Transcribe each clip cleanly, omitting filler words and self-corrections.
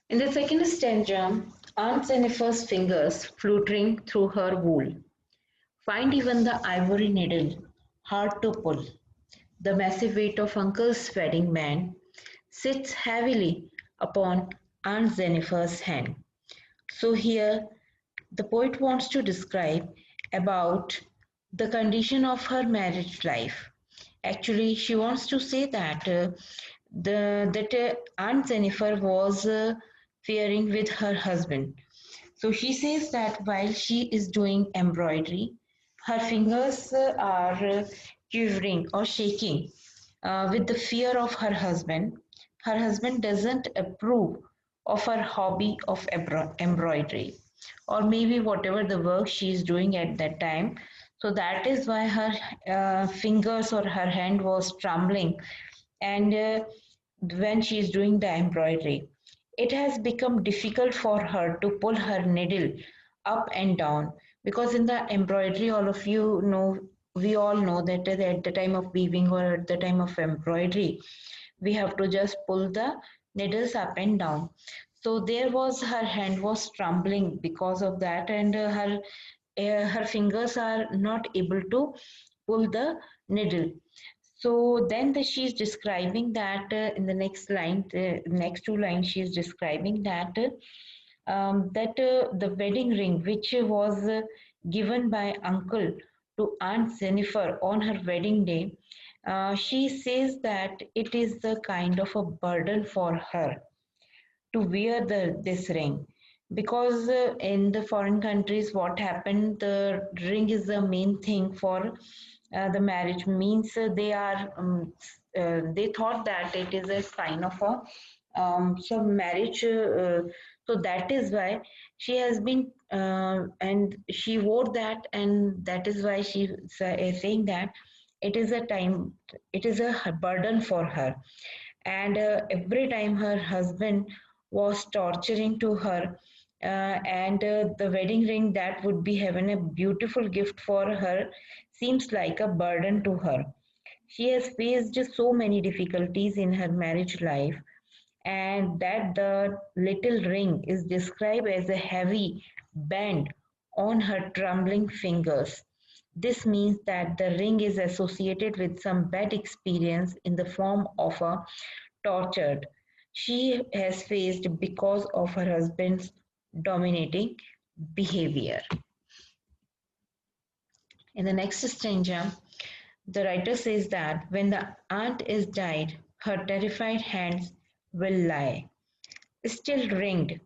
In the second stanza, Aunt Jennifer's fingers fluttering through her wool find even the ivory needle hard to pull. The massive weight of Uncle's wedding band sits heavily upon Aunt Jennifer's hand. So here the poet wants to describe about the condition of her marriage life. Actually, she wants to say that Aunt Jennifer was fearing with her husband. So she says that while she is doing embroidery, her fingers are quivering or shaking with the fear of her husband. Her husband doesn't approve of her hobby of embroidery, or maybe whatever the work she is doing at that time. So that is why her fingers or her hand was trembling, and when she is doing the embroidery, it has become difficult for her to pull her needle up and down, because in the embroidery, all of you know, we all know that at the time of weaving or at the time of embroidery, we have to just pull the needles up and down. So there was, her hand was trembling because of that, and her fingers are not able to pull the needle. So then she's describing that in the next line, next two lines, she's describing that the wedding ring, which was given by uncle to Aunt Jennifer on her wedding day, she says that it is the kind of a burden for her to wear this ring, because in the foreign countries what happened, the ring is the main thing for the marriage, means they thought that it is a sign of a so marriage, so that is why she has been and she wore that, and that is why she is saying that it is a time, it is a burden for her. And every time her husband was torturing to her, and the wedding ring that would be heaven, a beautiful gift for her, seems like a burden to her. She has faced so many difficulties in her marriage life, and that the little ring is described as a heavy band on her trembling fingers. This means that the ring is associated with some bad experience in the form of a tortured she has faced because of her husband's dominating behavior. In the next stanza, the writer says that when the aunt is died, her terrified hands will lie, still ringed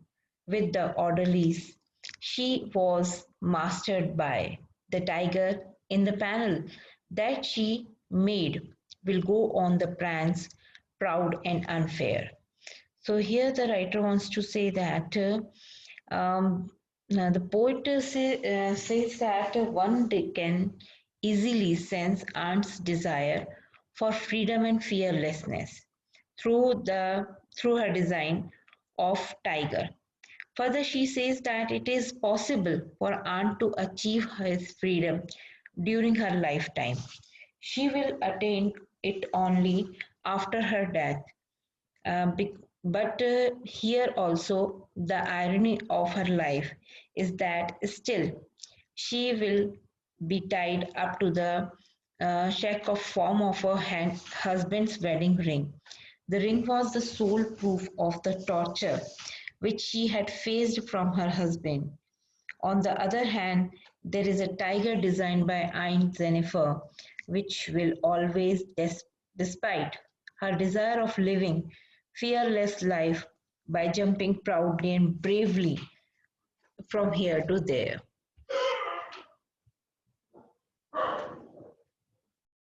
with the orderlies she was mastered by. The tiger in the panel that she made will go on the prance, proud and unfair. So here the writer wants to say that now the poet says that one can easily sense Aunt's desire for freedom and fearlessness through her design of tiger. Further, she says that it is possible for Aunt to achieve her freedom during her lifetime. She will attain it only after her death. But here also, the irony of her life is that still she will be tied up to the shack of form of her husband's wedding ring. The ring was the sole proof of the torture which she had faced from her husband. On the other hand, there is a tiger designed by Aunt Jennifer, which will always, despite her desire of living fearless life by jumping proudly and bravely from here to there.